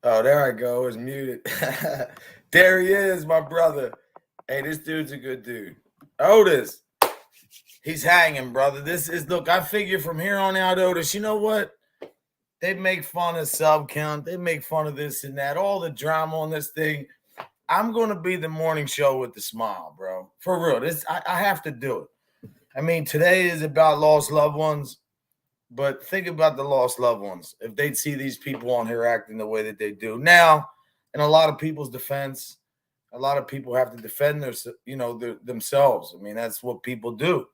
Oh, there I go. It's muted. There he is, my brother. Hey, this dude's a good dude. Otis, he's hanging, brother. Look, I figure from here on out, Otis, you know what? They make fun of sub count. They make fun of this and that, all the drama on this thing. I'm going to be the morning show with the smile, bro. For real. I have to do it. I mean, today is about lost loved ones. But think about the lost loved ones. If they'd see these people on here acting the way that they do now, in a lot of people's defense, a lot of people have to defend themselves. I mean, that's what people do.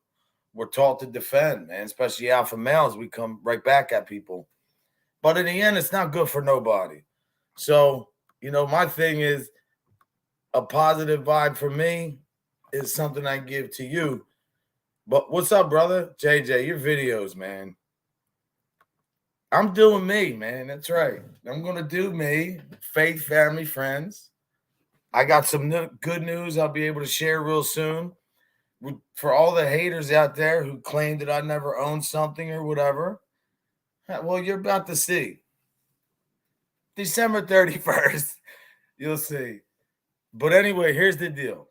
We're taught to defend, man. Especially alpha males, we come right back at people. But in the end, it's not good for nobody. So, my thing is a positive vibe for me is something I give to you. But what's up, brother? JJ, your videos, man. I'm doing me, man. That's right. I'm going to do me. Faith, family, friends. I got some good news I'll be able to share real soon. For all the haters out there who claim that I never owned something or whatever, well, you're about to see. December 31st, you'll see. But anyway, here's the deal.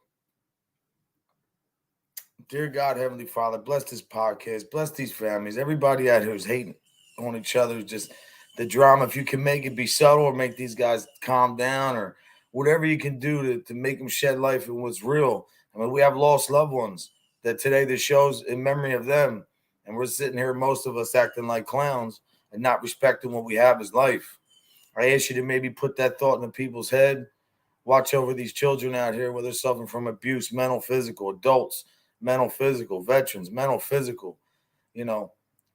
Dear God, Heavenly Father, bless this podcast, bless these families, everybody out here who's hating on each other, just the drama. If you can make it be subtle or make these guys calm down or whatever you can do to make them shed life in what's real. I mean, we have lost loved ones that today the show's in memory of them. And we're sitting here, most of us acting like clowns and not respecting what we have as life. I ask you to maybe put that thought in the people's head. Watch over these children out here where they're suffering from abuse, mental, physical, adults, mental, physical, veterans, mental, physical,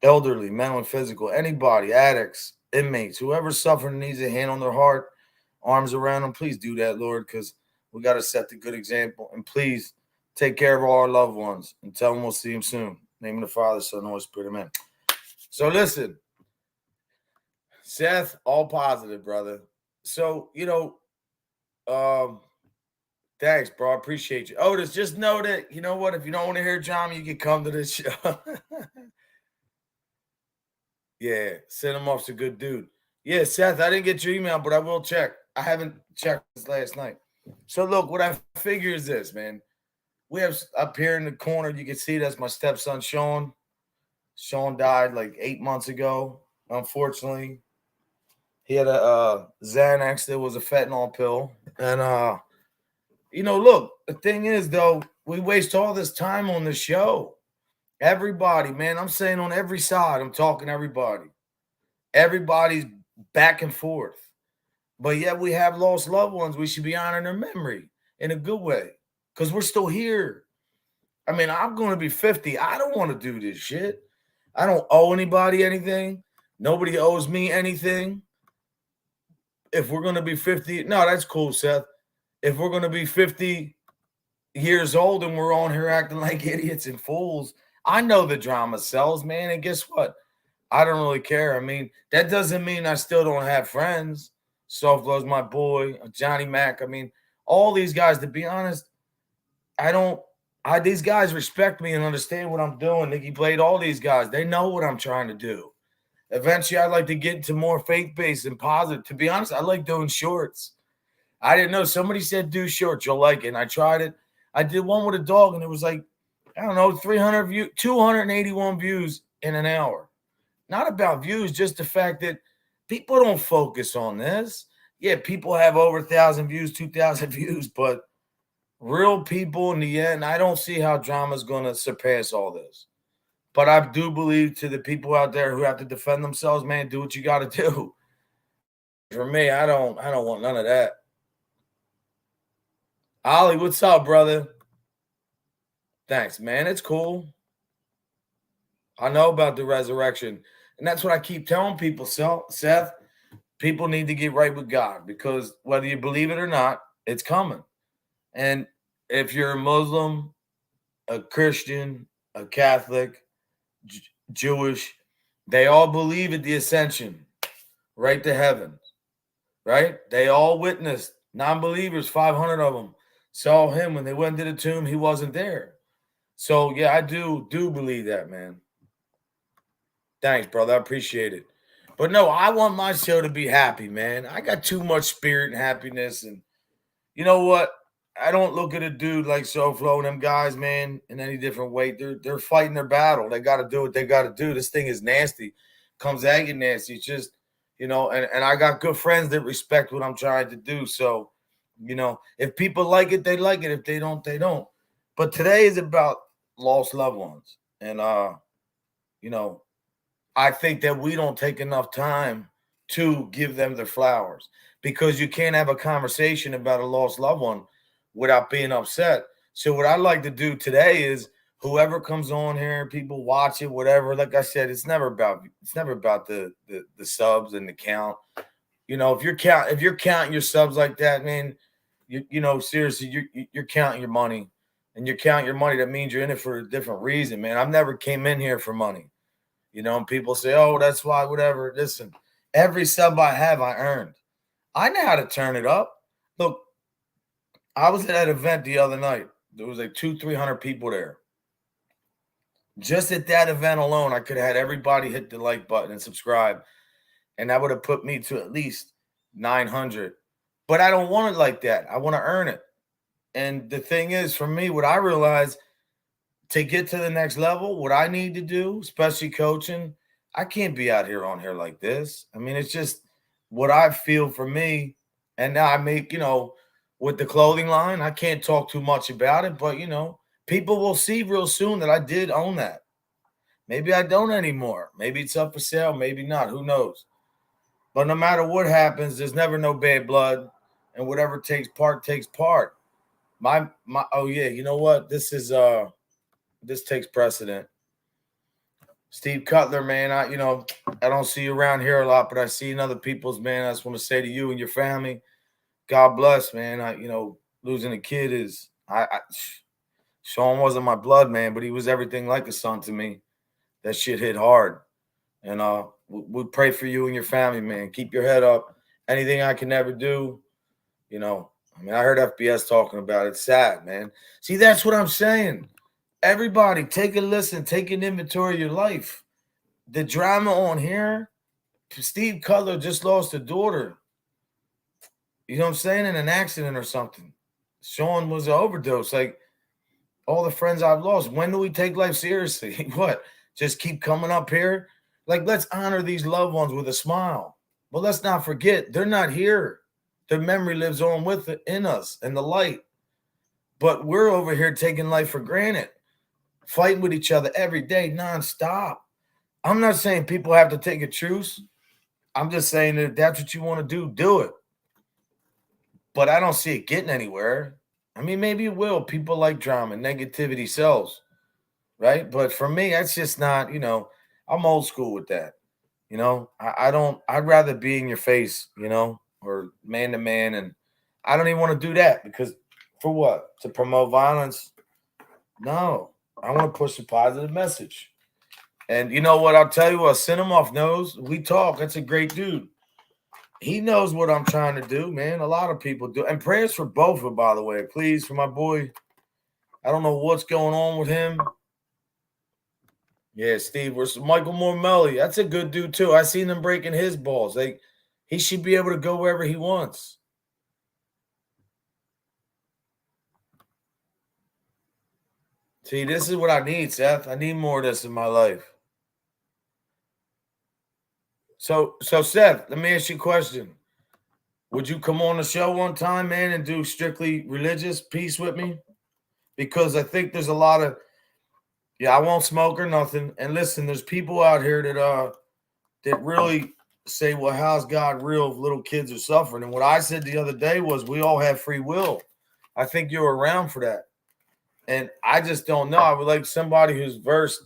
elderly, mental and physical, anybody, addicts, inmates, whoever's suffering needs a hand on their heart, arms around them. Please do that, Lord, because we got to set the good example. And please take care of all our loved ones and tell them we'll see them soon. In the name of the Father, Son, and Holy Spirit, amen. So listen, Seth, all positive, brother. So, thanks, bro. I appreciate you. Otis, just know that, you know what? If you don't want to hear drama, you can come to this show. Yeah, send him off to a good dude. Yeah, Seth, I didn't get your email, but I will check. I haven't checked this last night. So look, what I figure is this, man. We have up here in the corner, you can see that's my stepson, Sean. Sean died like 8 months ago, unfortunately. He had a Xanax that was a fentanyl pill. And, look, the thing is, though, we waste all this time on the show. Everybody, man, I'm saying on every side, I'm talking to everybody. Everybody's back and forth. but yet we have lost loved ones. We should be honoring their memory in a good way because we're still here. I mean, I'm going to be 50. I don't want to do this shit. I don't owe anybody anything. Nobody owes me anything. If we're going to be 50, no, that's cool, Seth. If we're going to be 50 years old and we're on here acting like idiots and fools, I know the drama sells, man. And guess what? I don't really care. I mean, that doesn't mean I still don't have friends. Soft Love's my boy, Johnny Mac. I mean, all these guys, to be honest, these guys respect me and understand what I'm doing. Nikki Blade, all these guys, they know what I'm trying to do. Eventually, I'd like to get into more faith-based and positive. To be honest, I like doing shorts. I didn't know. Somebody said do shorts. You'll like it. And I tried it. I did one with a dog, and it was like, I don't know, 300 views, 281 views in an hour. Not about views, just the fact that people don't focus on this. Yeah, people have over 1,000 views, 2,000 views, but real people in the end, I don't see how drama is going to surpass all this. But I do believe to the people out there who have to defend themselves, man, do what you got to do. For me, I don't want none of that. Ollie, what's up, brother? Thanks, man. It's cool. I know about the resurrection. And that's what I keep telling people, Seth. People need to get right with God because whether you believe it or not, it's coming. And if you're a Muslim, a Christian, a Catholic, Jewish, they all believe in the ascension, right to heaven, right? They all witnessed, non-believers, 500 of them, saw him when they went to the tomb. He wasn't there. So, yeah, I do believe that, man. Thanks, brother. I appreciate it. But no, I want my show to be happy, man. I got too much spirit and happiness. And you know what? I don't look at a dude like SoFlo and them guys, man, in any different way. They're fighting their battle. They got to do what they got to do. This thing is nasty. Comes at you nasty. It's just, and I got good friends that respect what I'm trying to do. So, if people like it, they like it. If they don't, they don't. But today is about lost loved ones. And, I think that we don't take enough time to give them their flowers because you can't have a conversation about a lost loved one without being upset. So what I like to do today is whoever comes on here, people watch it, whatever. Like I said, it's never about the subs and the count. If you're counting your subs like that, man, seriously, you're counting your money, and you're counting your money. That means you're in it for a different reason, man. I've never came in here for money. And people say, oh, that's why, whatever. Listen, every sub I have, I earned. I know how to turn it up. Look, I was at that event the other night. There was like 200-300 people there. Just at that event alone, I could have had everybody hit the like button and subscribe. And that would have put me to at least 900. But I don't want it like that. I want to earn it. And the thing is, for me, what I realized, to get to the next level, what I need to do, especially coaching, I can't be out here on here like this. I mean, it's just what I feel for me. And now I make, with the clothing line, I can't talk too much about it, but, people will see real soon that I did own that. Maybe I don't anymore. Maybe it's up for sale. Maybe not. Who knows? But no matter what happens, there's never no bad blood. And whatever takes part, takes part. Oh, yeah, you know what? This takes precedent. Steve Cutler, man, I don't see you around here a lot, but I see in other people's, man. I just want to say to you and your family, God bless, man. Losing a kid is, Sean wasn't my blood, man, but he was everything like a son to me. That shit hit hard. And we pray for you and your family, man. Keep your head up. Anything I can ever do, I heard FBS talking about it. It's sad, man. See, that's what I'm saying. Everybody, take a listen, take an inventory of your life. The drama on here, Steve Cutler just lost a daughter. You know what I'm saying? In an accident or something. Sean was an overdose. Like, all the friends I've lost. When do we take life seriously? What? Just keep coming up here? Like, let's honor these loved ones with a smile. But let's not forget, they're not here. Their memory lives on in us and the light. But we're over here taking life for granted. Fighting with each other every day, nonstop. I'm not saying people have to take a truce. I'm just saying that if that's what you want to do, do it. but I don't see it getting anywhere. I mean, maybe it will. People like drama, negativity sells, right? But for me, that's just not, I'm old school with that. I don't, I'd rather be in your face, or man to man. And I don't even want to do that because for what? To promote violence? No, I want to push a positive message. And you know what? I'll tell you what, Cinemoff knows. We talk. That's a great dude. He knows what I'm trying to do, man. A lot of people do. And prayers for both of them, by the way. Please, for my boy. I don't know what's going on with him. Yeah, Steve versus Michael Mormelli. That's a good dude, too. I seen him breaking his balls. He should be able to go wherever he wants. See, this is what I need, Seth. I need more of this in my life. So Seth, let me ask you a question. Would you come on the show one time, man, and do strictly religious piece with me? Because I think there's a lot of, yeah, I won't smoke or nothing. And listen, there's people out here that really say, well, how's God real if little kids are suffering? And what I said the other day was we all have free will. I think you're around for that. And I just don't know. I would like somebody who's versed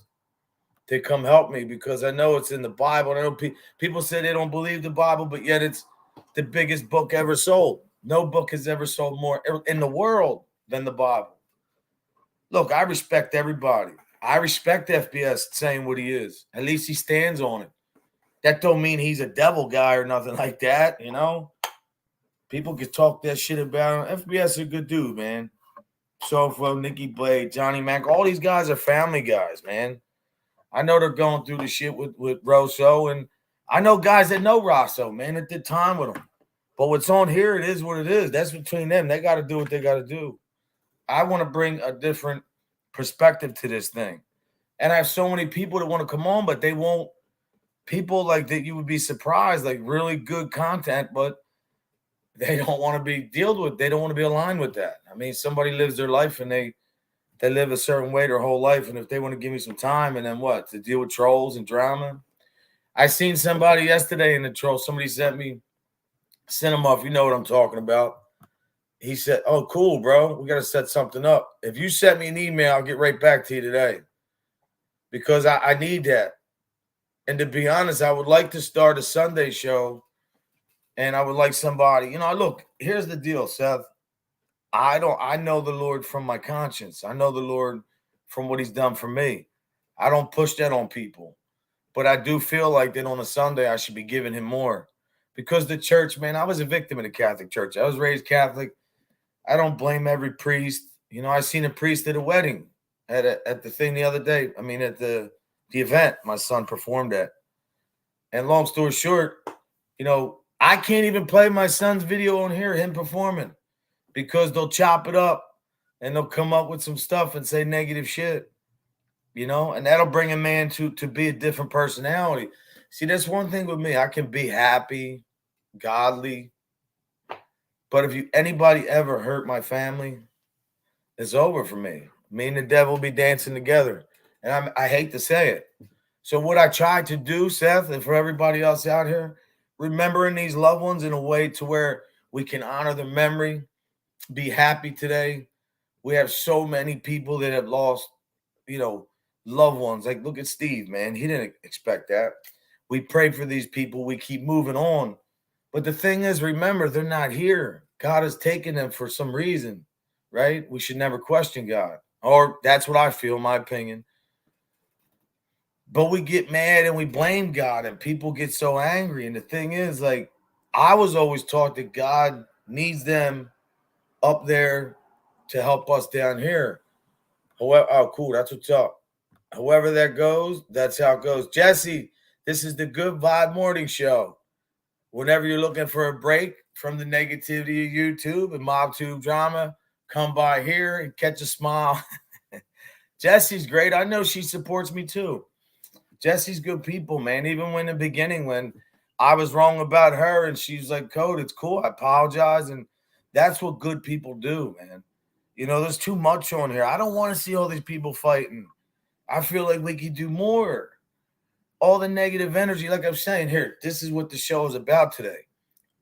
to come help me because I know it's in the Bible. And I know people say they don't believe the Bible, but yet it's the biggest book ever sold. No book has ever sold more in the world than the Bible. Look, I respect everybody. I respect FBS saying what he is. At least he stands on it. That don't mean he's a devil guy or nothing like that, People can talk that shit about him. FBS is a good dude, man. Sofo, Nikki Blade, Johnny Mack, all these guys are family guys, man. I know they're going through the shit with Rosso, and I know guys that know Rosso, man, that did time with him. But what's on here, it is what it is. That's between them. They got to do what they got to do. I want to bring a different perspective to this thing. And I have so many people that want to come on, but they won't. People like that, you would be surprised, like really good content, but they don't want to be dealt with. They don't want to be aligned with that. I mean, somebody lives their life and they live a certain way their whole life. And if they want to give me some time and then what? To deal with trolls and drama. I seen somebody yesterday in the troll. Somebody sent him off. You know what I'm talking about. He said, oh, cool, bro. We got to set something up. If you send me an email, I'll get right back to you today. Because I need that. And to be honest, I would like to start a Sunday show. And I would like somebody, look, here's the deal, Seth. I know the Lord from my conscience. I know the Lord from what he's done for me. I don't push that on people. But I do feel like that on a Sunday, I should be giving him more. Because the church, man, I was a victim of the Catholic Church. I was raised Catholic. I don't blame every priest. I seen a priest at a wedding at the thing the other day. I mean, at the event my son performed at. And long story short, I can't even play my son's video on here, him performing, because they'll chop it up and they'll come up with some stuff and say negative shit, and that'll bring a man to be a different personality. See, that's one thing with me. I can be happy, godly, but if anybody ever hurt my family, it's over for me. Me and the devil be dancing together, and I hate to say it. So what I tried to do, Seth, and for everybody else out here, remembering these loved ones in a way to where we can honor their memory, be happy today. We have so many people that have lost, loved ones. Like, look at Steve, man. He didn't expect that. We pray for these people. We keep moving on. But the thing is, remember, they're not here. God has taken them for some reason, right? We should never question God. Or that's what I feel, in my opinion. But we get mad and we blame God and people get so angry. And the thing is, like, I was always taught that God needs them up there to help us down here. However, oh, cool. That's what's up. However that goes, that's how it goes. Jesse, this is the Good Vibe Morning Show. Whenever you're looking for a break from the negativity of YouTube and MobTube drama, come by here and catch a smile. Jesse's great. I know she supports me too. Jesse's good people, man. Even when in the beginning, when I was wrong about her and she's like, Code, it's cool. I apologize. And that's what good people do, man. There's too much on here. I don't want to see all these people fighting. I feel like we could do more. All the negative energy, like I'm saying here, this is what the show is about today.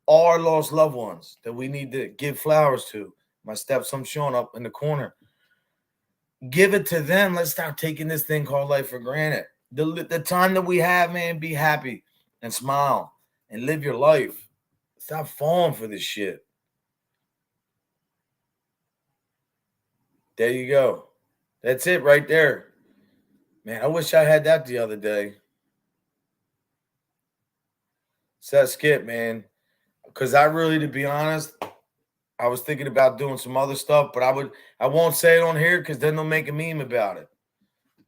all our lost loved ones that we need to give flowers to. My stepson Sean up in the corner. Give it to them. Let's stop taking this thing called life for granted. The time that we have, man, be happy and smile and live your life. Stop falling for this shit. There you go. That's it right there. Man, I wish I had that the other day. So that's Skip, man. Because I really, to be honest, I was thinking about doing some other stuff, but I won't say it on here because then they'll make a meme about it.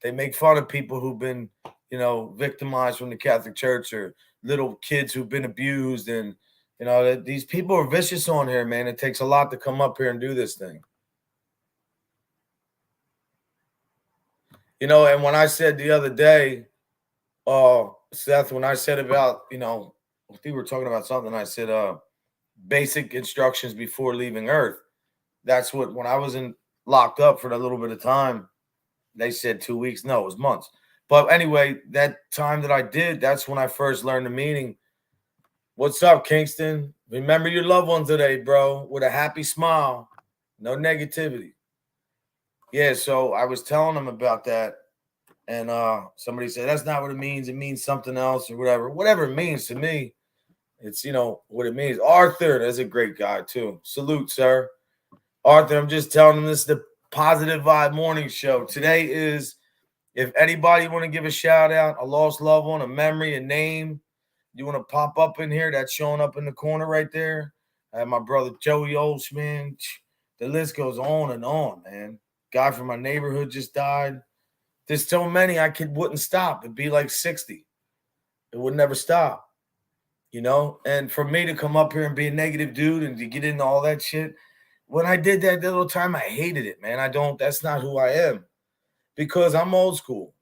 They make fun of people who've been, victimized from the Catholic Church, or little kids who've been abused. And, these people are vicious on here, man. It takes a lot to come up here and do this thing. And when I said the other day, Seth, when I said about, I think we were talking about something, I said, basic instructions before leaving Earth. That's what, when I was locked up for a little bit of time, they said 2 weeks. No, it was months. But anyway, that time that I did, that's when I first learned the meaning. What's up, Kingston? Remember your loved ones today, bro, with a happy smile. No negativity. Yeah, so I was telling them about that. And somebody said, that's not what it means. It means something else or whatever. Whatever it means to me, it's, what it means. Arthur, that's a great guy, too. Salute, sir. Arthur, I'm just telling him this is the Positive Vibe Morning Show. Today is, if anybody want to give a shout out, a lost loved one, a memory, a name, you want to pop up in here, that's showing up in the corner right there. I have my brother Joey Olshman. The list goes on, man. Guy from my neighborhood just died. There's so many wouldn't stop. It'd be like 60. It would never stop. And for me to come up here and be a negative dude and to get into all that shit, when I did that little time, I hated it, man. That's not who I am, because I'm old school.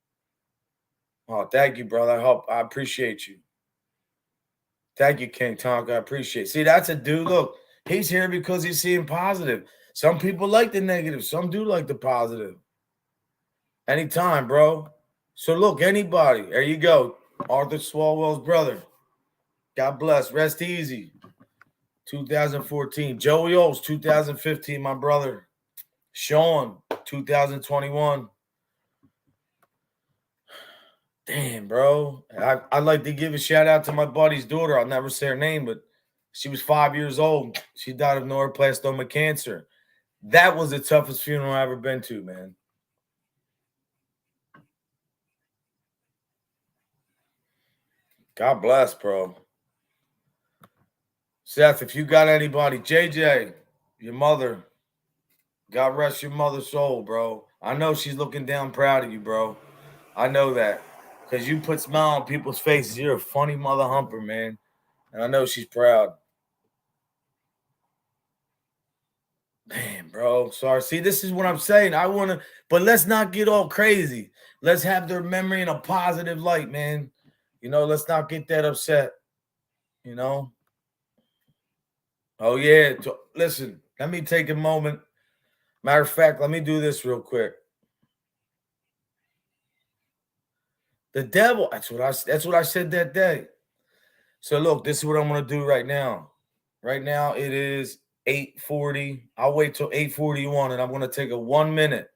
Oh, thank you, brother. I appreciate you. Thank you, King Tonka. I appreciate it. See, that's a dude. Look, he's here because he's seeing positive. Some people like the negative. Some do like the positive. Anytime, bro. So look, anybody. There you go. Arthur Swalwell's brother. God bless. Rest easy. 2014. Joey Oles, 2015, my brother. Sean, 2021. Damn, bro. I'd like to give a shout out to my buddy's daughter. I'll never say her name, but she was 5 years old. She died of neuroblastoma cancer. That was the toughest funeral I've ever been to, man. God bless, bro. Seth, if you got anybody, JJ, your mother, God rest your mother's soul, bro. I know she's looking down proud of you, bro. I know that. Because you put smile on people's faces. You're a funny mother humper, man. And I know she's proud. Man, bro. Sorry. See, this is what I'm saying. But let's not get all crazy. Let's have their memory in a positive light, man. Let's not get that upset. Oh, yeah. Listen, let me take a moment. Matter of fact, let me do this real quick. The devil, that's what I said that day. So look, this is what I'm gonna do right now. Right now it is 8:40. I'll wait till 8:41 and I'm gonna take a 1 minute,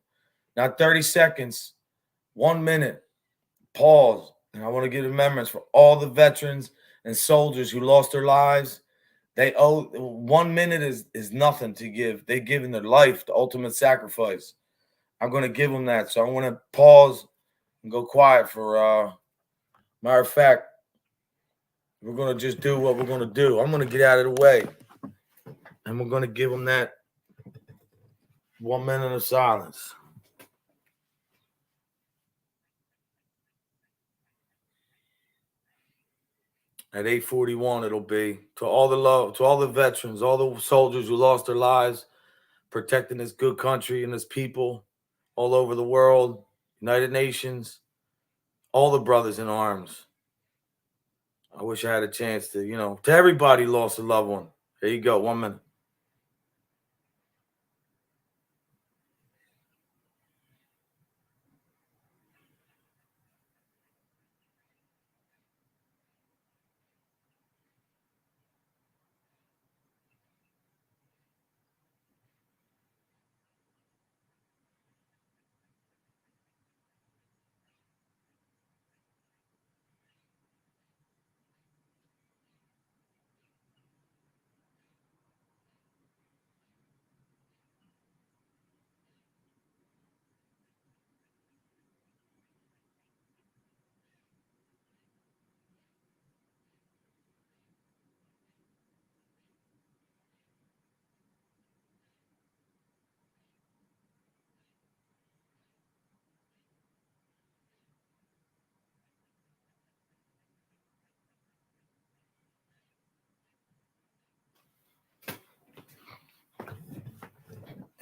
not 30 seconds, 1 minute pause. And I want to give remembrance for all the veterans and soldiers who lost their lives. They owe 1 minute is nothing to give. They've given their life, the ultimate sacrifice. I'm gonna give them that. So I'm gonna pause and go quiet for matter of fact, we're going to just do what we're going to do. I'm going to get out of the way. And we're going to give them that 1 minute of silence. At 8:41, it'll be to all the love, to all the veterans, all the soldiers who lost their lives protecting this good country and this people all over the world, United Nations, all the brothers in arms. I wish I had a chance to, to everybody lost a loved one. There you go, 1 minute.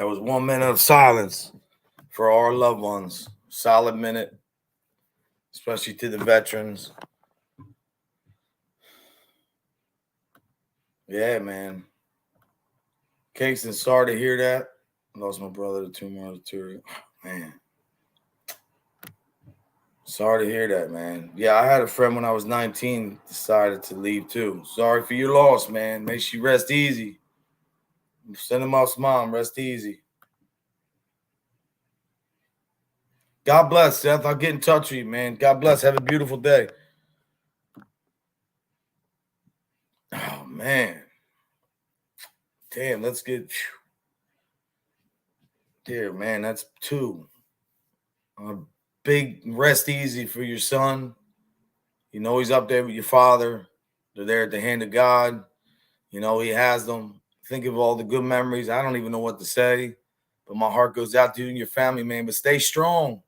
That was 1 minute of silence for our loved ones. Solid minute, especially to the veterans. Yeah, man. Kingston, sorry to hear that. I lost my brother to tumor arterial. Man. Sorry to hear that, man. Yeah, I had a friend when I was 19 decided to leave too. Sorry for your loss, man. Make sure you rest easy. Send him off, mom. Rest easy. God bless, Seth. I'll get in touch with you, man. God bless. Have a beautiful day. Oh, man. Damn, let's get. Dear, man, that's 2. Big rest easy for your son. You know he's up there with your father. They're there at the hand of God. You know he has them. Think of all the good memories. I don't even know what to say, but my heart goes out to you and your family, man. But stay strong.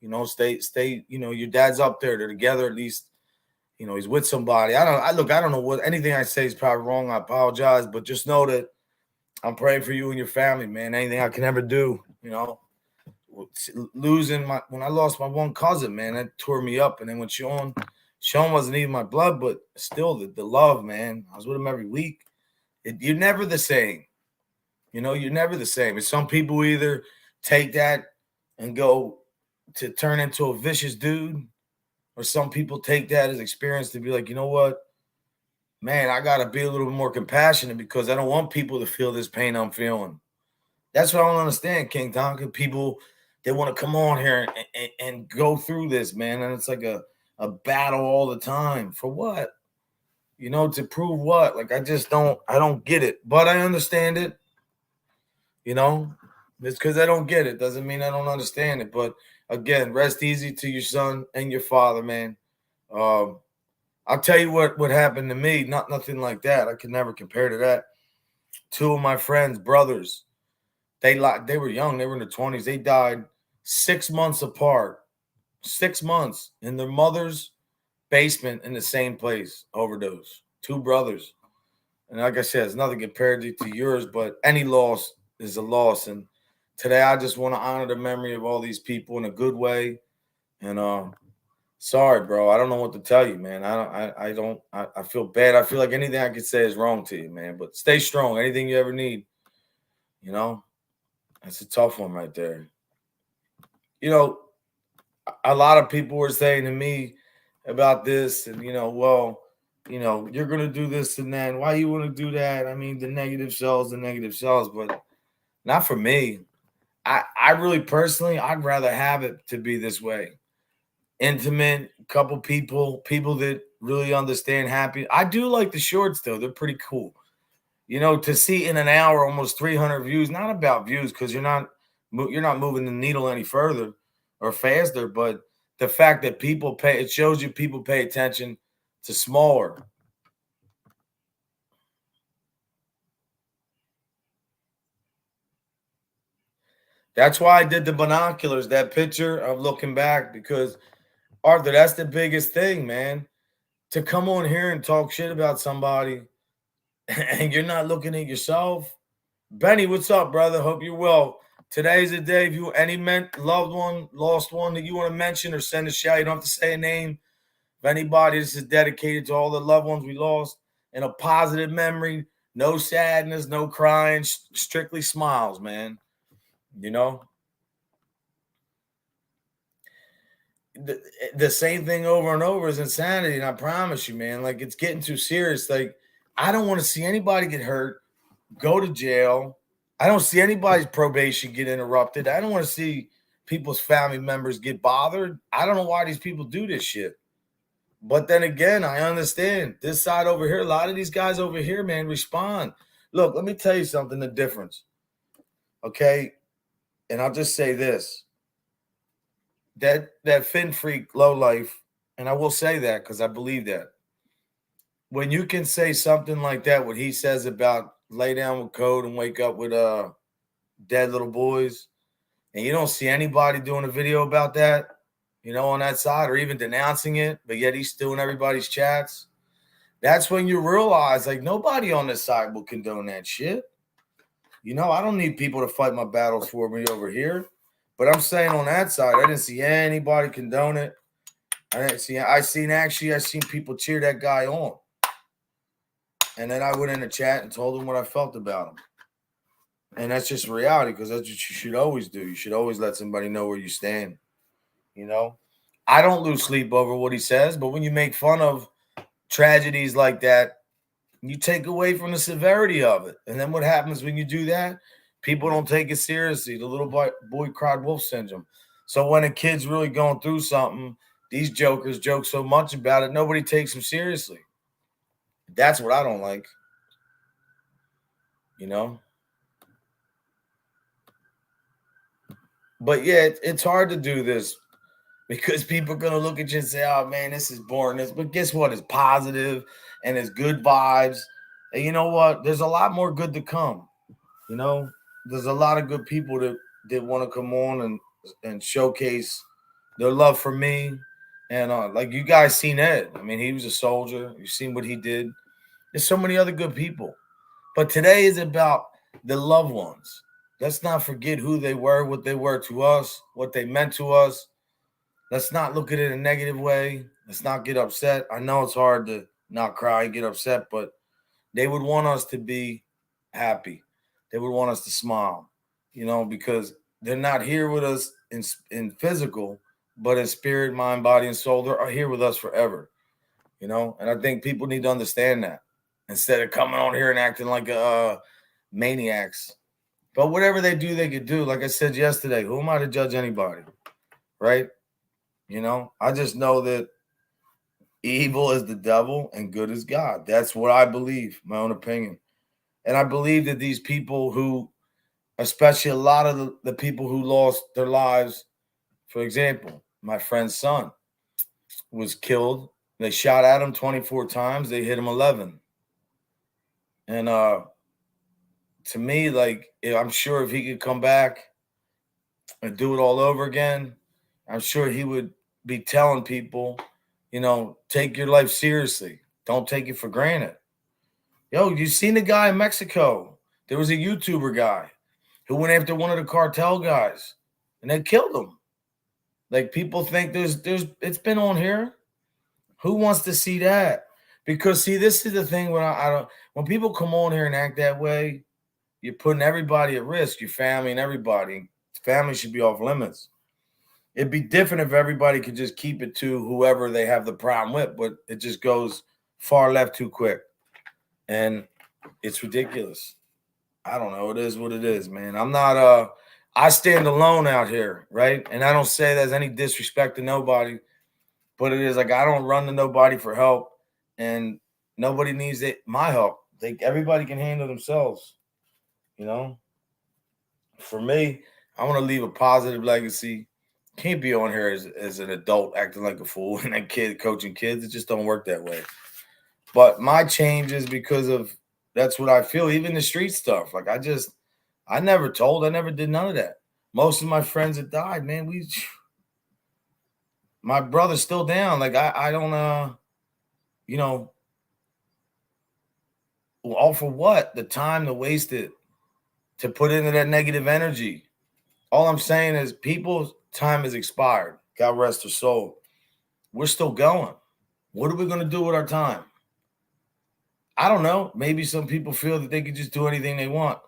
You know, stay. You know, your dad's up there. They're together at least. You know, he's with somebody. I don't know what anything I say is probably wrong. I apologize, but just know that I'm praying for you and your family, man. Anything I can ever do, you know. When I lost my one cousin, man, that tore me up. And then when Sean wasn't even my blood, but still the love, man. I was with him every week. You're never the same. You know, you're never the same. And some people either take that and go to turn into a vicious dude, or some people take that as experience to be like, you know what, man, I got to be a little bit more compassionate because I don't want people to feel this pain I'm feeling. That's what I don't understand, King Tonka. People, they want to come on here and go through this, man. And it's like a battle all the time. For what? You know, to prove what? Like, I don't get it. But I understand it. You know, it's because I don't get it. Doesn't mean I don't understand it. But again, rest easy to your son and your father, man. I'll tell you what happened to me. Nothing like that. I can never compare to that. 2 of my friends, brothers, they were young. They were in their 20s. They died 6 months apart. 6 months in their mother's basement in the same place. Overdose. 2 brothers. And like I said, it's nothing compared to yours, but any loss is a loss. And today I just want to honor the memory of all these people in a good way. And sorry, bro. I don't know what to tell you, man. I feel bad. I feel like anything I could say is wrong to you, man. But stay strong. Anything you ever need, you know, that's a tough one right there. You know, a lot of people were saying to me about this, and well, you're gonna do this and that. Why you want to do that? I mean, the negative sells, but not for me. I really personally, I'd rather have it to be this way. Intimate, couple people that really understand happy. I do like the shorts though; they're pretty cool. You know, to see in an hour almost 300 views. Not about views because you're not moving the needle any further or faster, but the fact that it shows you people pay attention to smaller. That's why I did the binoculars, that picture of looking back, because Arthur, that's the biggest thing, man. To come on here and talk shit about somebody and you're not looking at yourself. Benny, what's up, brother? Hope you're well. Today's the day. If you any loved one, lost one that you want to mention or send a shout, you don't have to say a name. If anybody, this is dedicated to all the loved ones we lost in a positive memory. No sadness, no crying, strictly smiles, man. You know? The same thing over and over is insanity, and I promise you, man, like it's getting too serious. Like, I don't want to see anybody get hurt, go to jail. I don't see anybody's probation get interrupted. I don't want to see people's family members get bothered. I don't know why these people do this shit. But then again, I understand this side over here. A lot of these guys over here, man, respond. Look, let me tell you something, the difference. Okay? And I'll just say this. That Fin Freak low life, and I will say that because I believe that. When you can say something like that, what he says about lay down with code and wake up with dead little boys, and you don't see anybody doing a video about that, on that side or even denouncing it, but yet he's still in everybody's chats. That's when you realize, like, nobody on this side will condone that shit. I don't need people to fight my battles for me over here. But I'm saying on that side, I didn't see anybody condone it. I seen people cheer that guy on. And then I went in the chat and told him what I felt about him. And that's just reality, because that's what you should always do. You should always let somebody know where you stand. I don't lose sleep over what he says, but when you make fun of tragedies like that, you take away from the severity of it. And then what happens when you do that? People don't take it seriously. The little boy cried wolf syndrome. So when a kid's really going through something, these jokers joke so much about it, nobody takes them seriously. That's what I don't like. But yeah, it's hard to do this because people are going to look at you and say, oh, man, this is boring. But guess what? It's positive and it's good vibes. And you know what? There's a lot more good to come. There's a lot of good people that want to come on and showcase their love for me. And like you guys seen Ed. I mean, he was a soldier. You've seen what he did. There's so many other good people. But today is about the loved ones. Let's not forget who they were, what they were to us, what they meant to us. Let's not look at it in a negative way. Let's not get upset. I know it's hard to not cry and get upset, but they would want us to be happy. They would want us to smile, because they're not here with us in physical, but in spirit, mind, body, and soul. They're here with us forever, and I think people need to understand that instead of coming on here and acting like maniacs. But whatever they do, they could do. Like I said yesterday, who am I to judge anybody, right? I just know that evil is the devil and good is God. That's what I believe, my own opinion. And I believe that these people who, especially a lot of the people who lost their lives, for example, my friend's son was killed. They shot at him 24 times. They hit him 11. And to me, like, I'm sure if he could come back and do it all over again, I'm sure he would be telling people, take your life seriously. Don't take it for granted. Yo, you seen the guy in Mexico? There was a YouTuber guy who went after one of the cartel guys and they killed him. Like, people think it's been on here. Who wants to see that? Because see, this is the thing when people come on here and act that way, you're putting everybody at risk, your family and everybody. Family should be off limits. It'd be different if everybody could just keep it to whoever they have the problem with, but it just goes far left too quick. And it's ridiculous. I don't know. It is what it is, man. I'm not I stand alone out here, right? And I don't say there's any disrespect to nobody, but it is like I don't run to nobody for help, and nobody needs my help. Everybody can handle themselves, For me, I want to leave a positive legacy. Can't be on here as an adult acting like a fool and a kid coaching kids. It just don't work that way. But my change is because of that's what I feel. Even the street stuff. Like I never did none of that. Most of my friends that died, man, my brother's still down. Like I don't all for what? The time to waste it, to put into that negative energy. All I'm saying is people's time has expired. God rest their soul. We're still going. What are we going to do with our time? I don't know. Maybe some people feel that they can just do anything they want.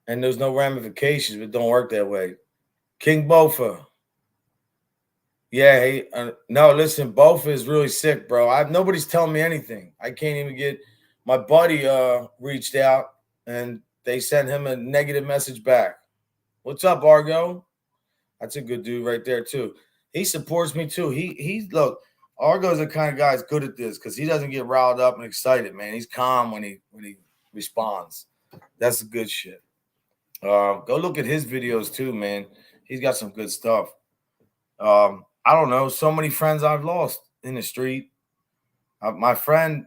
And there's no ramifications. It don't work that way. King Bofa. Yeah, no, listen, Bofa is really sick, bro. Nobody's telling me anything. I can't even get my buddy reached out and they sent him a negative message back. What's up, Argo? That's a good dude right there, too. He supports me, too. Look, Argo's the kind of guy that's good at this because he doesn't get riled up and excited, man. He's calm when he responds. That's the good shit. Go look at his videos, too, man. He's got some good stuff. I don't know. So many friends I've lost in the street. My friend,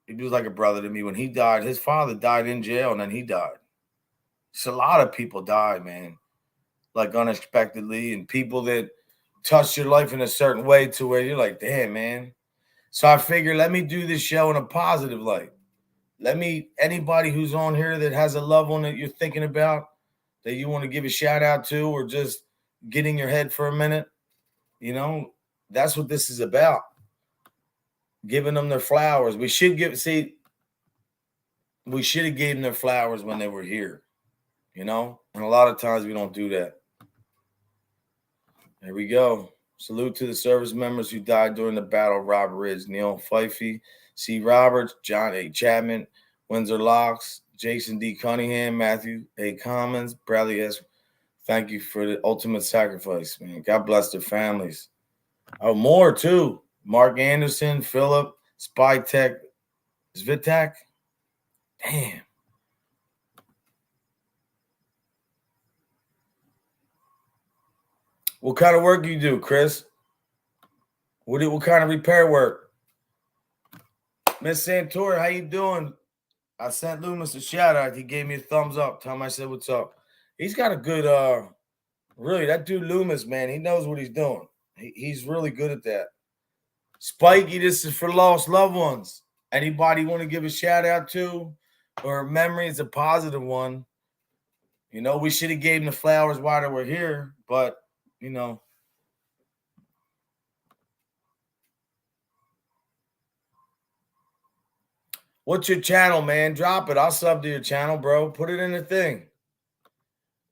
he was like a brother to me. When he died, his father died in jail, and then he died. Just a lot of people die, man, like unexpectedly, and people that touch your life in a certain way to where you're like, damn, man. So I figured, let me do this show in a positive light. anybody who's on here that has a loved one that you're thinking about, that you want to give a shout out to, or just get in your head for a minute, that's what this is about. Giving them their flowers. We should have gave them their flowers when they were here, and a lot of times we don't do that. There we go. Salute to the service members who died during the Battle of Robert Ridge. Neil Fifey, C. Roberts, John A. Chapman, Windsor Locks, Jason D. Cunningham, Matthew A. Commons, Bradley S. Thank you for the ultimate sacrifice, man. God bless their families. Oh, more too. Mark Anderson, Philip, Spytech, Svitak. Damn. What kind of work you do, Chris? What kind of repair work? Miss Santori, how you doing? I sent Loomis a shout out. He gave me a thumbs up. Tell him I said what's up. He's got a good really, that dude Loomis, man, he knows what he's doing. He's really good at that. Spikey, this is for lost loved ones. Anybody want to give a shout out to, or a memory? It's a positive one. We should have gave them the flowers while they were here, but What's your channel, man? Drop it. I'll sub to your channel, bro. Put it in the thing.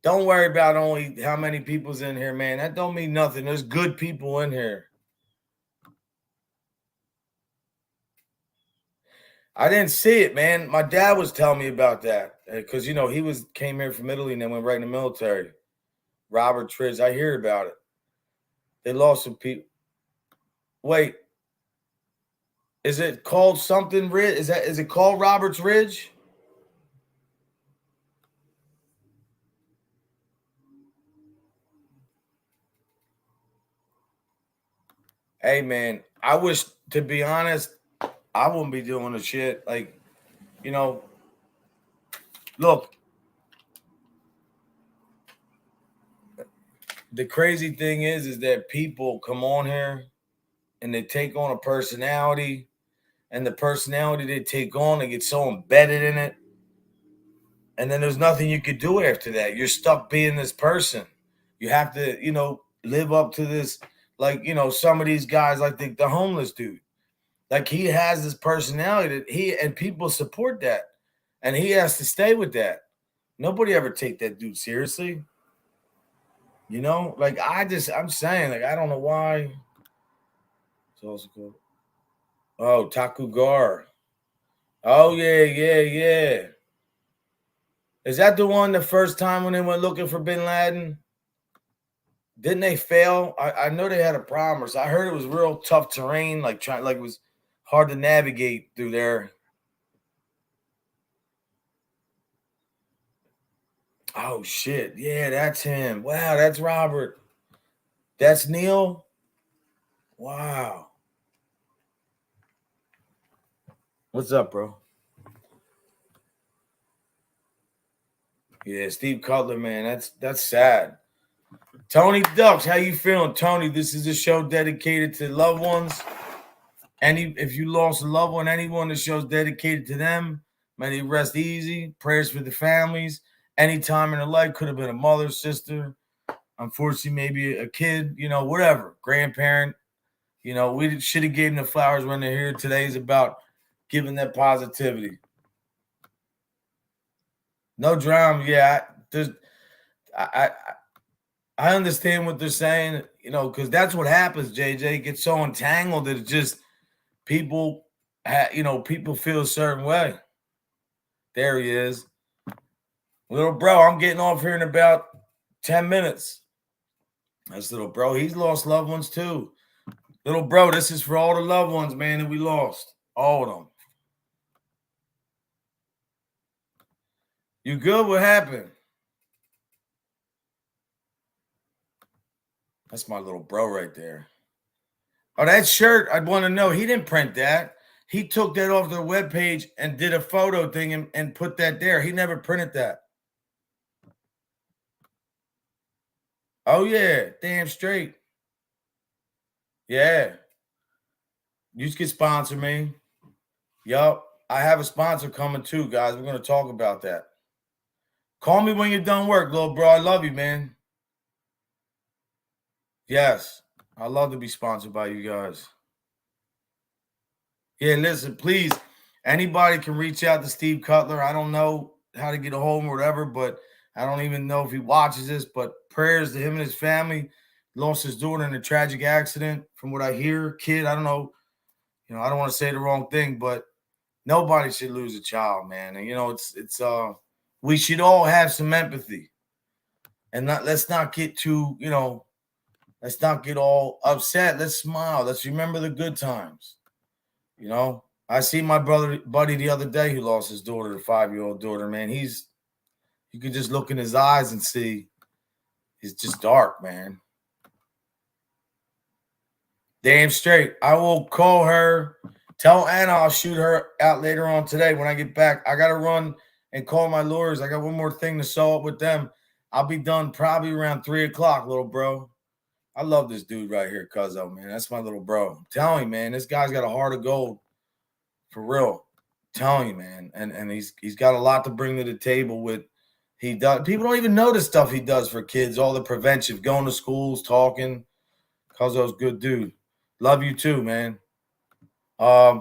Don't worry about only how many people's in here, man. That don't mean nothing. There's good people in here. I didn't see it, man. My dad was telling me about that because, he came here from Italy and then went right in the military. Robert Ridge, I hear about it. They lost some people. Wait, is it called something Ridge? Is it called Roberts Ridge? Hey, man, I wish, to be honest, I wouldn't be doing the shit. Like, look, the crazy thing is that people come on here and they take on a personality, and the personality they take on, they get so embedded in it. And then there's nothing you could do after that. You're stuck being this person. You have to, live up to this. Like, some of these guys, like the homeless dude, like he has this personality that and people support that. And he has to stay with that. Nobody ever take that dude seriously. Like I'm saying, like, I don't know why. It's also cool. Oh, Takugar. Oh, yeah. Is that the one the first time when they went looking for Bin Laden? Didn't they fail? I know they had a problem. I heard it was real tough terrain, like it was hard to navigate through there. Oh shit. Yeah, that's him. Wow, that's Robert. That's Neil. Wow. What's up, bro? Yeah, Steve Cutler, man. That's sad. Tony Ducks, how you feeling? Tony, this is a show dedicated to loved ones. If you lost a loved one, anyone, the show's dedicated to them. May they rest easy. Prayers for the families. Any time in their life, could have been a mother, sister, unfortunately, maybe a kid, whatever, grandparent. We should have gave them the flowers when they're here. Today is about giving that positivity. No drama. Yeah, I understand what they're saying, because that's what happens, JJ. It gets so entangled that it just people, people feel a certain way. There he is. Little bro, I'm getting off here in about 10 minutes. That's little bro. He's lost loved ones too. Little bro, this is for all the loved ones, man, that we lost. All of them. You good? What happened? That's my little bro right there. Oh, that shirt, I'd want to know. He didn't print that. He took that off their webpage and did a photo thing and put that there. He never printed that. Oh, yeah. Damn straight. Yeah. You can sponsor me. Yup. I have a sponsor coming too, guys. We're going to talk about that. Call me when you're done work, little bro. I love you, man. Yes, I love to be sponsored by you guys. Yeah, listen, please, anybody can reach out to Steve Cutler. I don't know how to get a hold of him or whatever, but I don't even know if he watches this, but prayers to him and his family. Lost his daughter in a tragic accident, from what I hear. Kid, I don't know. I don't want to say the wrong thing, but nobody should lose a child, man. And we should all have some empathy. And let's not get too, let's not get all upset. Let's smile. Let's remember the good times. I see my buddy the other day who lost his daughter, a 5-year-old daughter, man. You could just look in his eyes and see he's just dark, man. Damn straight. I will call her. Tell Anna I'll shoot her out later on today when I get back. I got to run and call my lawyers. I got one more thing to sew up with them. I'll be done probably around 3 o'clock, little bro. I love this dude right here, Cuzzo, man. That's my little bro. I'm telling you, man, this guy's got a heart of gold. For real. I'm telling you, man. And he's got a lot to bring to the table with he does. People don't even know the stuff he does for kids, all the prevention, going to schools, talking. Cuzzo's good dude. Love you too, man. I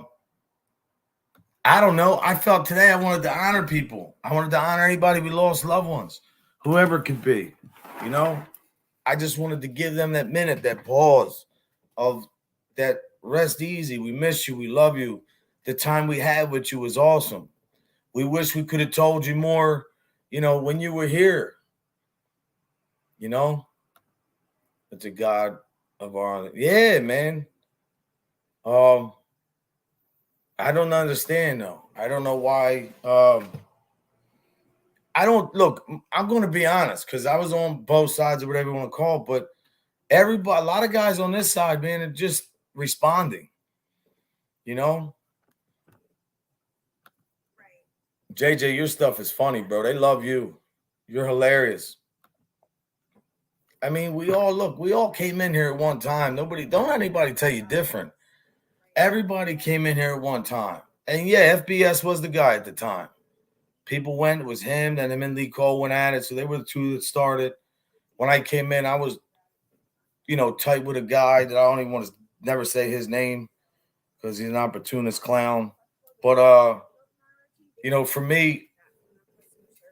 don't know. I felt today I wanted to honor people. I wanted to honor anybody we lost loved ones, whoever it could be. I just wanted to give them that minute, that pause of that rest easy. We miss you. We love you. The time we had with you was awesome. We wish we could have told you more, when you were here. It's a God of our, yeah, man. I don't understand though. I don't know why. I don't look. I'm going to be honest because I was on both sides of whatever you want to call it, but a lot of guys on this side, man, are just responding. JJ, your stuff is funny, bro. They love you. You're hilarious. I mean, we all came in here at one time. Don't let anybody tell you different. Everybody came in here at one time. And yeah, FBS was the guy at the time. People went, it was him, then him and Lee Cole went at it. So they were the two that started. When I came in, I was, tight with a guy that I don't even want to never say his name because he's an opportunist clown. But, for me,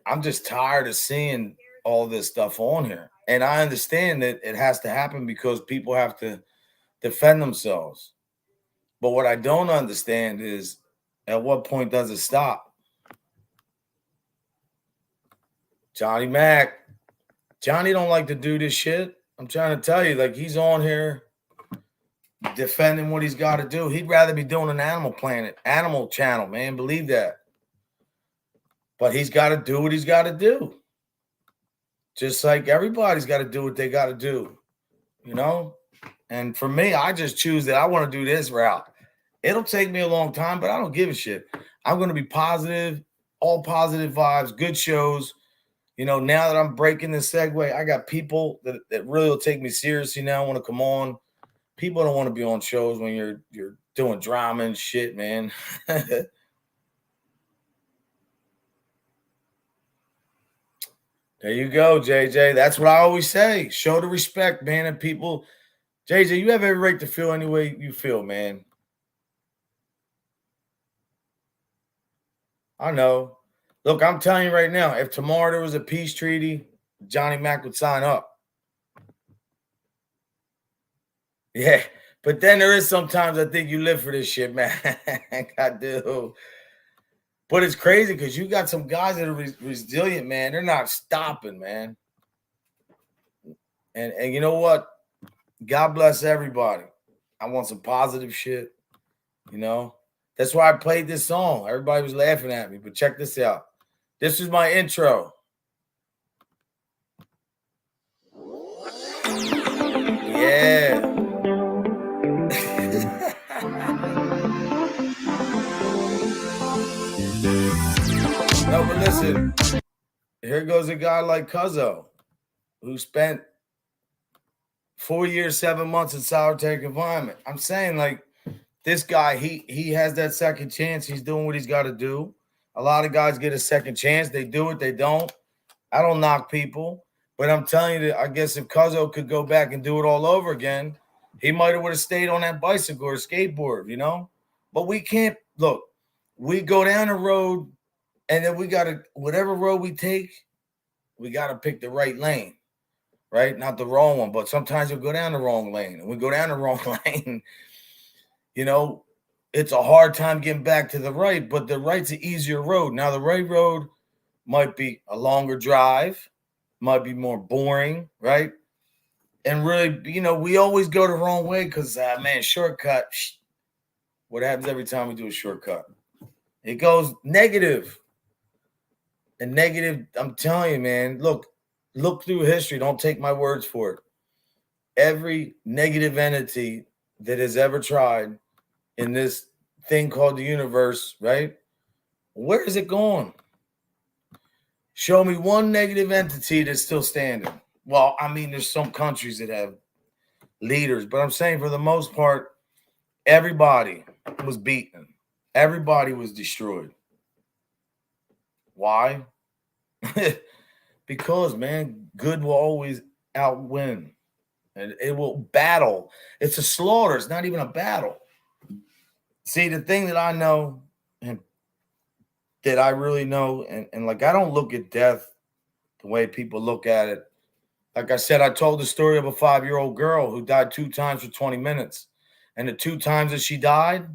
I'm just tired of seeing all this stuff on here. And I understand that it has to happen because people have to defend themselves. But what I don't understand is at what point does it stop? Johnny Mac. Johnny don't like to do this shit. I'm trying to tell you, like, he's on here defending what he's got to do. He'd rather be doing an Animal Channel, man. Believe that. But he's got to do what he's got to do. Just like everybody's got to do what they got to do, And for me, I just choose that I want to do this route. It'll take me a long time, but I don't give a shit. I'm going to be positive, all positive vibes, good shows. Now that I'm breaking this segue, I got people that really will take me seriously now, want to come on. People don't want to be on shows when you're doing drama and shit, man. There you go, JJ. That's what I always say. Show the respect, man. And people, JJ, you have every right to feel any way you feel, man. I know. Look, I'm telling you right now, if tomorrow there was a peace treaty, Johnny Mac would sign up. Yeah, but then there is sometimes I think you live for this shit, man. I do. But it's crazy because you got some guys that are resilient, man. They're not stopping, man. And you know what? God bless everybody. I want some positive shit, That's why I played this song. Everybody was laughing at me, but check this out. This is my intro. Yeah. No, but listen, here goes a guy like Cuzzo who spent 4 years, 7 months in solitary confinement. I'm saying, like, This guy, he has that second chance. He's doing what he's got to do. A lot of guys get a second chance. They do it, they don't. I don't knock people, but I'm telling you that I guess if Cuzzo could go back and do it all over again, he might have would have stayed on that bicycle or skateboard, you know? But we can't look, we go down the road and then we gotta whatever road we take, we gotta pick the right lane, right? Not the wrong one, but sometimes we'll go down the wrong lane. And we go down the wrong lane, you know, it's a hard time getting back to the right, but the right's an easier road. Now the right road might be a longer drive, might be more boring, right? And really, you know, we always go the wrong way because, man, shortcut. What happens every time we do a shortcut? It goes negative. And negative, I'm telling you, man, look through history. Don't take my words for it. Every negative entity that has ever tried in this thing called the universe, right? Where is it going? Show me one negative entity that's still standing. Well, I mean, there's some countries that have leaders, but I'm saying for the most part, everybody was beaten. Everybody was destroyed. Why? Because, man, good will always outwin. And it will battle. It's a slaughter. It's not even a battle. See, the thing that I know and that I really know, and like I don't look at death the way people look at it. Like I said, I told the story of a 5-year-old girl who died 2 times for 20 minutes. And the 2 times that she died,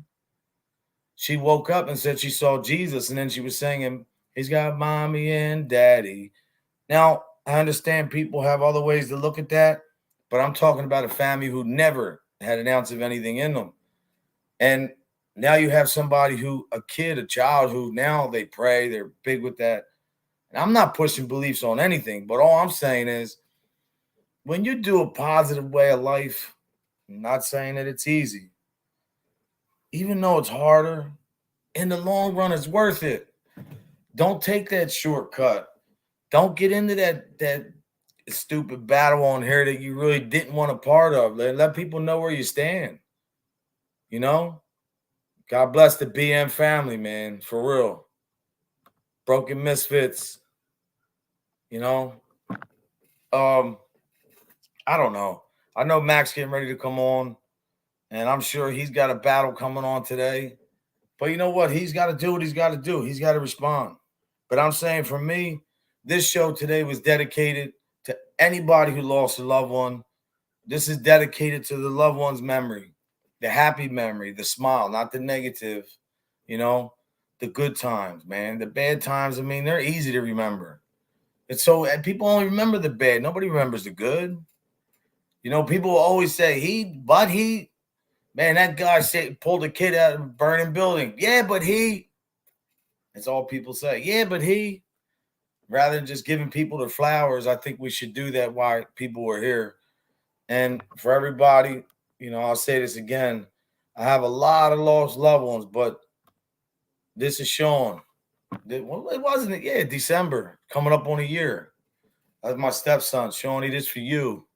she woke up and said she saw Jesus. And then she was singing, "He's got mommy and daddy." Now, I understand people have other ways to look at that, but I'm talking about a family who never had an ounce of anything in them. And now you have somebody who, a kid, a child who now they pray, they're big with that. And I'm not pushing beliefs on anything, but all I'm saying is when you do a positive way of life, I'm not saying that it's easy. Even though it's harder, in the long run, it's worth it. Don't take that shortcut. Don't get into that stupid battle on here that you really didn't want a part of. Let people know where you stand. You know? God bless the BM family, man. For real. Broken Misfits. You know? I don't know. I know Mac's getting ready to come on, and I'm sure he's got a battle coming on today. But you know what? He's got to do what he's got to do. He's got to respond. But I'm saying for me, this show today was dedicated to anybody who lost a loved one. This is dedicated to the loved one's memory, the happy memory, the smile, not the negative, you know, the good times, man. The bad times, I mean, they're easy to remember. And so and people only remember the bad. Nobody remembers the good. You know, people always say, man, that guy pulled a kid out of a burning building. Yeah, but he. That's all people say. Yeah, but he. Rather than just giving people their flowers, I think we should do that while people are here. And for everybody, you know, I'll say this again. I have a lot of lost loved ones, but this is Sean. Well, it wasn't, yeah, December, coming up on a year. That's my stepson, Shawnee, this for you.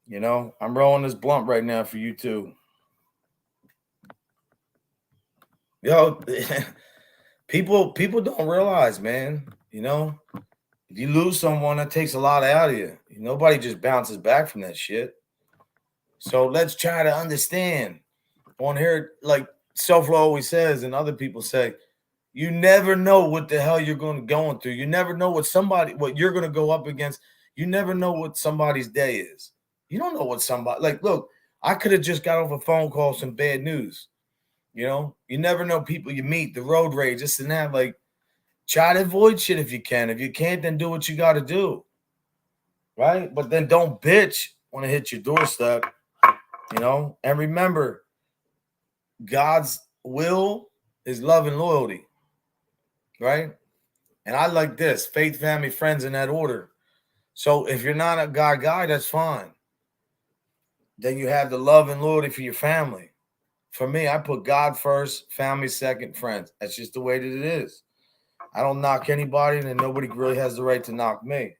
You know, I'm rolling this blunt right now for you too. Yo, people don't realize, man, you know, if you lose someone, that takes a lot out of you. Nobody just bounces back from that shit. So let's try to understand. On here, like Self-Law always says, and other people say, you never know what the hell you're going through. You never know what you're going to go up against. You never know what somebody's day is. You don't know what somebody, like, look, I could have just got off a phone call, some bad news. You know, you never know people you meet, the road rage, this and that. Like, try to avoid shit if you can. If you can't, then do what you got to do. Right? But then don't bitch when it hits your doorstep, you know? And remember, God's will is love and loyalty. Right? And I like this, faith, family, friends in that order. So if you're not a God guy, that's fine. Then you have the love and loyalty for your family. For me, I put God first, family second, friends. That's just the way that it is. I don't knock anybody, and nobody really has the right to knock me.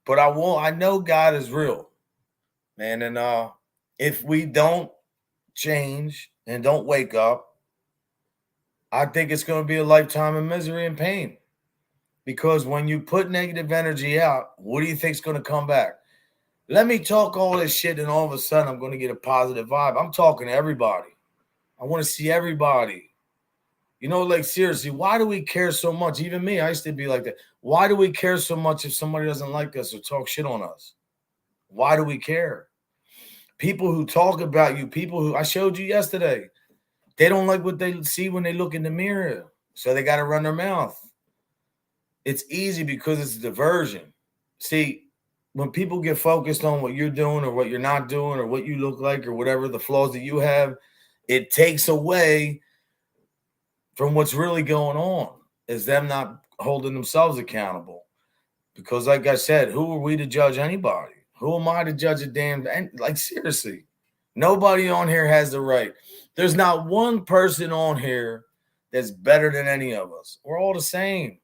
But I know God is real, man. And if we don't change and don't wake up, I think it's going to be a lifetime of misery and pain. Because when you put negative energy out, what do you think is going to come back? Let me talk all this shit, and all of a sudden I'm going to get a positive vibe. I'm talking to everybody. I want to see everybody. You know, like, seriously, why do we care so much? Even me, I used to be like that. Why do we care so much if somebody doesn't like us or talk shit on us? Why do we care? People who talk about you, people who I showed you yesterday, they don't like what they see when they look in the mirror. So they got to run their mouth. It's easy because it's a diversion. See, when people get focused on what you're doing or what you're not doing or what you look like or whatever the flaws that you have, it takes away from what's really going on, is them not holding themselves accountable. Because like I said, who are we to judge anybody? Who am I to judge a damn, like, seriously, nobody on here has the right. There's not one person on here that's better than any of us. We're all the same.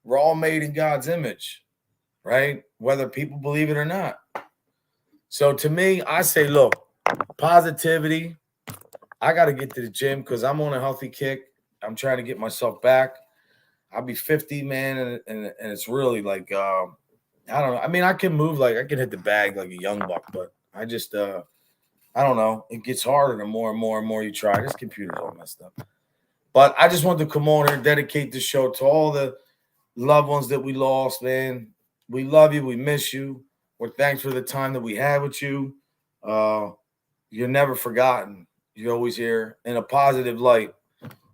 We're all made in God's image, right? Whether people believe it or not. So to me, I say, look, positivity. I got to get to the gym because I'm on a healthy kick. I'm trying to get myself back. I'll be 50, man, and it's really like, I don't know. I mean, I can move, like I can hit the bag like a young buck, but I just, I don't know. It gets harder the more and more and more you try. This computer's all messed up. But I just wanted to come on here and dedicate the show to all the loved ones that we lost, man. We love you. We miss you. We're thankful for the time that we had with you. You're never forgotten. You're always here in a positive light.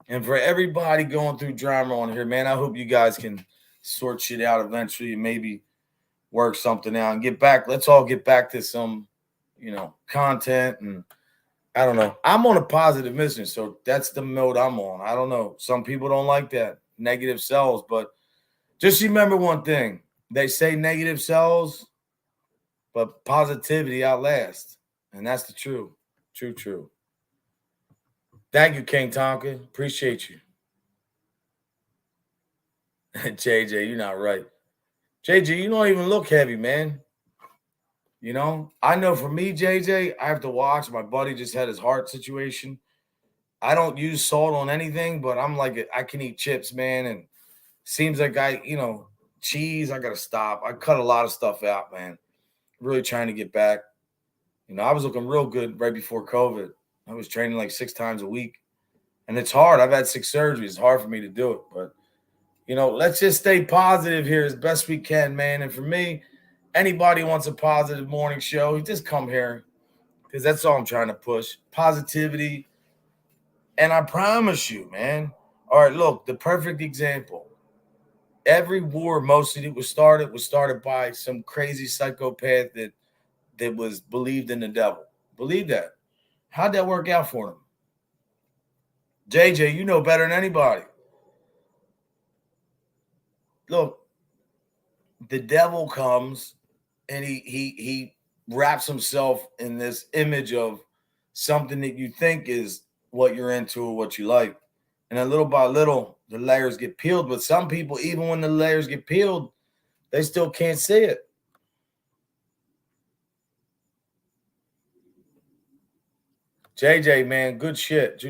And for everybody going through drama on here, man, I hope you guys can sort shit out eventually and maybe work something out and get back. Let's all get back to some, content. And I don't know. I'm on a positive mission, so that's the mode I'm on. I don't know. Some people don't like that. Negative sells, but just remember one thing. They say negative sells, but positivity outlasts. And that's the truth. True. Thank you, King Tonka. Appreciate you. JJ, you're not right. JJ, you don't even look heavy, man. I know for me, JJ, I have to watch. My buddy just had his heart situation. I don't use salt on anything, but I'm like, I can eat chips, man. And seems like cheese, I got to stop. I cut a lot of stuff out, man. Really trying to get back. I was looking real good right before COVID. I was training like 6 times a week. And it's hard. I've had 6 surgeries. It's hard for me to do it. But, let's just stay positive here as best we can, man. And for me, anybody wants a positive morning show, just come here because that's all I'm trying to push. Positivity. And I promise you, man. All right, look, the perfect example. Every war, most of it was started by some crazy psychopath that was believed in the devil. Believe that. How'd that work out for them? JJ, you know better than anybody. Look, the devil comes and he wraps himself in this image of something that you think is what you're into or what you like. And then little by little, the layers get peeled. But some people, even when the layers get peeled, they still can't see it. JJ, man, good shit.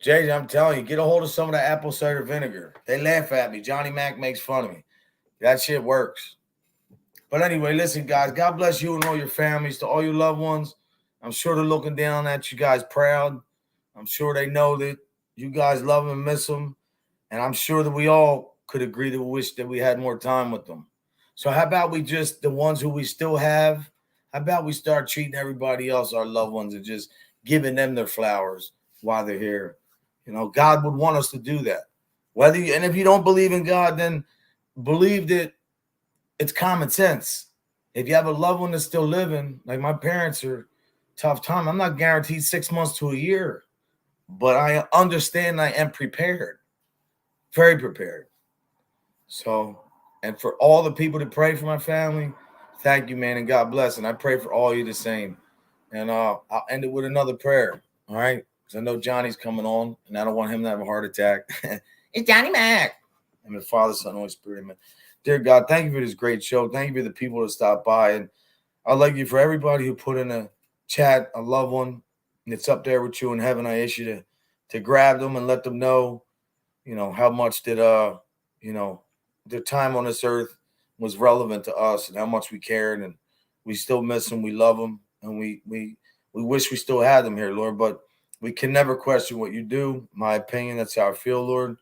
JJ, I'm telling you, get a hold of some of the apple cider vinegar. They laugh at me. Johnny Mac makes fun of me. That shit works. But anyway, listen, guys, God bless you and all your families, to all your loved ones. I'm sure they're looking down at you guys proud. I'm sure they know that you guys love them and miss them. And I'm sure that we all could agree to wish that we had more time with them. So how about we just, the ones who we still have, how about we start treating everybody else, our loved ones, and just giving them their flowers while they're here. God would want us to do that. And if you don't believe in God, then believe that it's common sense. If you have a loved one that's still living, like my parents are tough time, I'm not guaranteed 6 months to a year, but I understand I am prepared, very prepared. So, and for all the people that pray for my family, thank you, man, and God bless. And I pray for all you the same. And I'll end it with another prayer, all right? Because I know Johnny's coming on, and I don't want him to have a heart attack. It's Johnny Mac. And the Father, Son, Holy Spirit, amen. Dear God, thank you for this great show. Thank you for the people that stopped by. And I'd like you for everybody who put in a chat, a loved one. and it's up there with you in heaven. I ask you to grab them and let them know, how much did their time on this earth was relevant to us and how much we cared, and we still miss them. We love them, and we wish we still had them here, Lord. But we can never question what you do. My opinion, that's how I feel, Lord.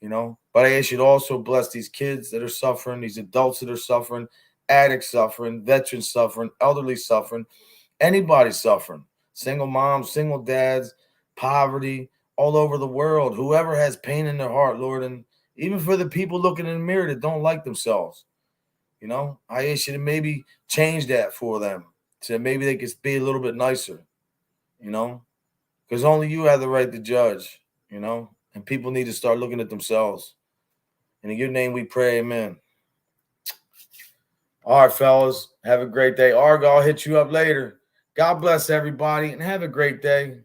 But I ask you to also bless these kids that are suffering, these adults that are suffering, addicts suffering, veterans suffering, elderly suffering, anybody suffering, single moms, single dads, poverty all over the world, whoever has pain in their heart, Lord, and even for the people looking in the mirror that don't like themselves, I ask you to maybe change that for them, so maybe they could be a little bit nicer, because only you have the right to judge, and people need to start looking at themselves. And in your name we pray, amen. All right, fellas, have a great day. Argo, I'll hit you up later. God bless everybody and have a great day.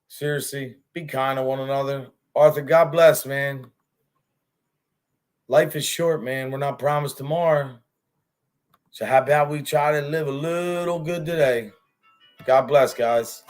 Seriously, be kind to one another. Arthur, God bless, man. Life is short, man. We're not promised tomorrow. So how about we try to live a little good today? God bless, guys.